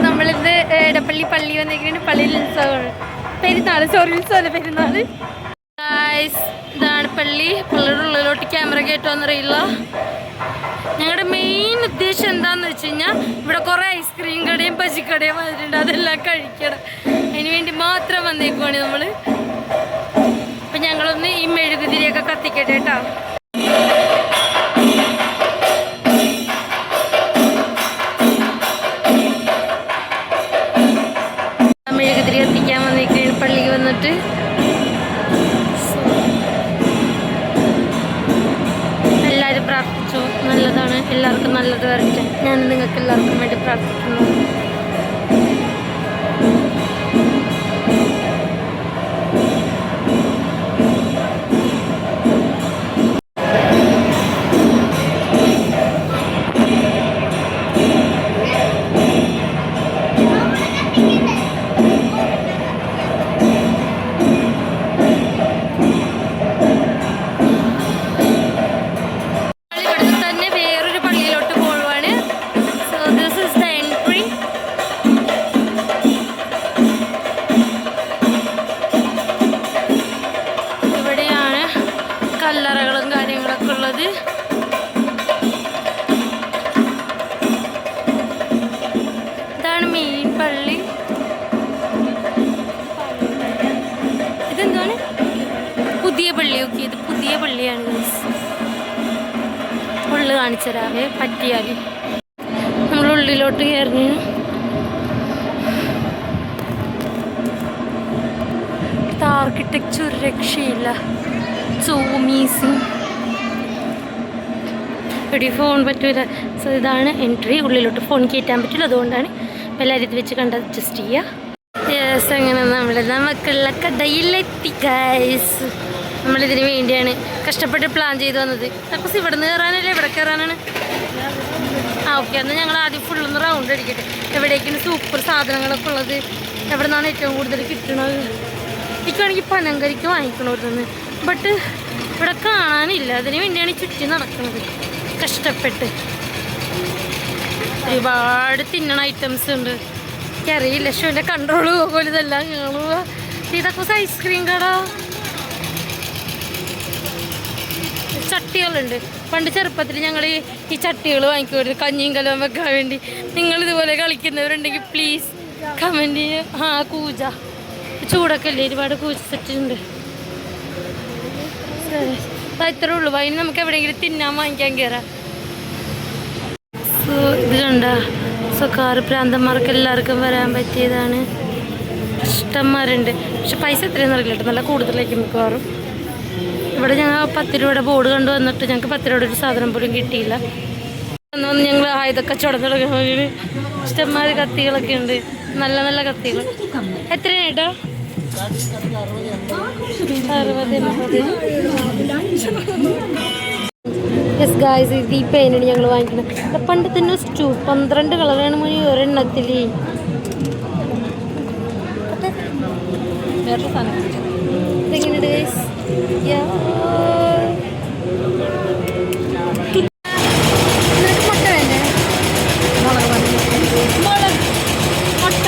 നമ്മളിത് എടപ്പള്ളി പള്ളി വന്നിരിക്കുന്ന പള്ളിയിൽ ഉത്സവമാണ്. പെരുന്നാള്. ഇതാണ് പള്ളി. പള്ളിയുടെ ഉള്ളിലോട്ട് ക്യാമറ കയറ്റുമെന്നറിയില്ല. ഞങ്ങളുടെ മെയിൻ ഉദ്ദേശം എന്താന്ന് വെച്ച് കഴിഞ്ഞാൽ ഇവിടെ കുറേ ഐസ്ക്രീം കടയും പശുക്കടയും വന്നിട്ടുണ്ട്. അതെല്ലാം കഴിക്കണം. അതിന് വേണ്ടി മാത്രം വന്നേക്കുവാണ് നമ്മൾ. അപ്പം ഞങ്ങളൊന്ന് ഈ മെഴുകുതിരിയൊക്കെ കത്തിക്കട്ടെ കേട്ടോ. മെഴുകുതിരി കത്തിക്കാൻ വന്നേക്കാണ് പള്ളിക്ക് വന്നിട്ട്. എല്ലാവരും പ്രാർത്ഥിച്ചു. നല്ലതാണ്, എല്ലാവർക്കും നല്ലത് വരട്ടെ. ഞാൻ നിങ്ങൾക്ക് എല്ലാവർക്കും വേണ്ടി പ്രാർത്ഥിക്കുന്നു. കല്ലറകളും കാര്യങ്ങളൊക്കെ ഉള്ളത്. ഇതാണ് മെയിൻ പള്ളി. ഇതെന്താണ്? പുതിയ പള്ളി. ഓക്കെ, ഇത് പുതിയ പള്ളിയാണ്. ഉള്ളു കാണിച്ചു തരാവേ പറ്റിയാൽ. നമ്മൾ ഉള്ളിലോട്ട് കയറി. ആർക്കിടെക്ചർ രക്ഷയില്ല. So amazing. ഇവിടെ ഫോൺ പറ്റൂല. സോ ഇതാണ് എൻട്രി. ഉള്ളിലോട്ട് ഫോൺ കയറ്റാൻ പറ്റില്ല. അതുകൊണ്ടാണ് എല്ലാവരും ഇത് വെച്ച് കണ്ട് അഡ്ജസ്റ്റ് ചെയ്യുക. യെസ്, അങ്ങനെ നമുക്കുള്ള കടയിലെത്തി ഗൈസ്. നമ്മളിതിന് വേണ്ടിയാണ് കഷ്ടപ്പെട്ട് പ്ലാൻ ചെയ്ത് വന്നത്. സപ്പോസ് ഇവിടെ നിന്ന് കയറാനല്ലേ ഇവിടെ കയറാനാണ്? ഓക്കെ, എന്നാൽ ഞങ്ങൾ ആദ്യം ഫുള്ളൊന്ന് റൗണ്ട് അടിക്കട്ടെ. എവിടേക്കാണ് സൂപ്പർ സാധനങ്ങളൊക്കെ ഉള്ളത്, എവിടെ നിന്നാണ് ഏറ്റവും കൂടുതൽ കിട്ടണത്. എനിക്കാണെങ്കിൽ പനങ്കരിക്ക് വാങ്ങിക്കണമായിരുന്നു. ബട്ട് ഇവിടെ കാണാനില്ല. അതിന് വേണ്ടിയാണ് ചുറ്റി നടക്കുന്നത് കഷ്ടപ്പെട്ട്. ഒരുപാട് തിന്നണ ഐറ്റംസ് ഉണ്ട്. എനിക്കറിയില്ല, ഷോൻ്റെ കൺട്രോൾ പോലും ഇതെല്ലാം കാണുക. ഇതൊക്കെ ഐസ്ക്രീം കട. ചട്ടികളുണ്ട്. പണ്ട് ചെറുപ്പത്തിൽ ഞങ്ങൾ ഈ ചട്ടികൾ വാങ്ങിക്കുമായിരുന്നു കഞ്ഞിയും കലവും വെക്കാൻ വേണ്ടി. നിങ്ങളിതുപോലെ കളിക്കുന്നവരുണ്ടെങ്കിൽ പ്ലീസ് കമൻറ്റ് ചെയ്യുക. കൂജ ചൂടൊക്കെ അല്ലേ, ഒരുപാട് കൂജ സെറ്റുണ്ട്. ഇത്രേ ഉള്ളൂ. അതിന് നമുക്ക് എവിടെയെങ്കിലും തിന്നാൻ വാങ്ങിക്കാൻ കയറാം. സോ ഇത് കണ്ട കാറ് പ്രാന്തന്മാർക്ക് എല്ലാവർക്കും വരാൻ പറ്റിയതാണ്. ഇഷ്ടന്മാരുണ്ട്. പക്ഷെ പൈസ എത്രയെന്ന് അറിയില്ല കേട്ടോ. നല്ല കൂടുതലായിരിക്കും മിക്കവാറും. ഇവിടെ ഞങ്ങൾ 10 രൂപയുടെ ബോർഡ് കണ്ടു വന്നിട്ട് ഞങ്ങൾക്ക് 10 രൂപയുടെ ഒരു സാധനം പോലും കിട്ടിയില്ല. അന്നൊന്ന് ഞങ്ങൾ ആയുധക്കച്ചവടം തുടങ്ങാൻ വേണ്ടി. ഇഷ്ടന്മാർ കത്തികളൊക്കെ ഉണ്ട്. നല്ല നല്ല കത്തികൾ. എത്രയാണ് കേട്ടോ? 60. യെസ് ഗായ്സ്, ഇത് ഈ പെയിനാണ് ഞങ്ങൾ വാങ്ങിക്കുന്നത്. പണ്ട് തന്നെ 12 കളറാണ് മണി ഒരെണ്ണത്തിൽ. ഇതെങ്ങനെയുണ്ട് ഗൈസ്? മുട്ട വേണ്ടേ? മുട്ട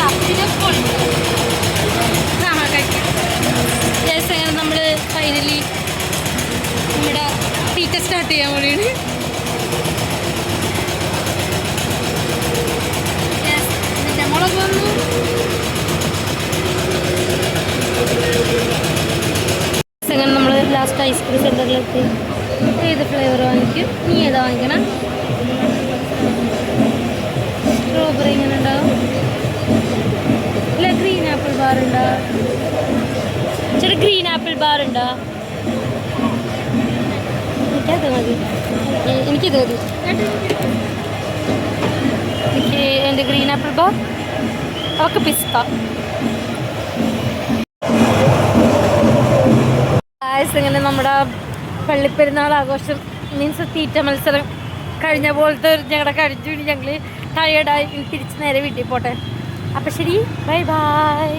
നമ്മൾ ഫൈനലി നമ്മുടെ തീറ്റ സ്റ്റാർട്ട് ചെയ്യാൻ കൂടിയാണ്. മുളക് വന്നു. അങ്ങനെ നമ്മൾ ലാസ്റ്റ് ഐസ്ക്രീം സെൻ്ററിലെത്തി. ഏത് ഫ്ലേവർ വാങ്ങിക്കും? നീ ഏതാ വാങ്ങിക്കണം? സ്ട്രോബെറി ഇങ്ങനെ ഉണ്ടാവും. ഇല്ല, ഗ്രീൻ ആപ്പിൾ ബാർ ഉണ്ടോ? ചേട്ടാ ഗ്രീൻ ആപ്പിൾ ബാർ ഉണ്ടോ? എനിക്കത് മതി. എനിക്കിത് മതി. എനിക്ക് എൻ്റെ ഗ്രീൻ ആപ്പിൾ ബാർ. അവർക്ക് പിസ്ത. ഇങ്ങനെ നമ്മുടെ പള്ളിപ്പെരുന്നാൾ ആഘോഷം മീൻസ് തീറ്റ മത്സരം കഴിഞ്ഞ പോലത്തെ ഞങ്ങളുടെ കഴിച്ചു. ഞങ്ങൾ ടയേർഡായി തിരിച്ച് നേരെ വീട്ടിൽ പോട്ടെ. അപ്പം ശരി, ബൈ ബൈ.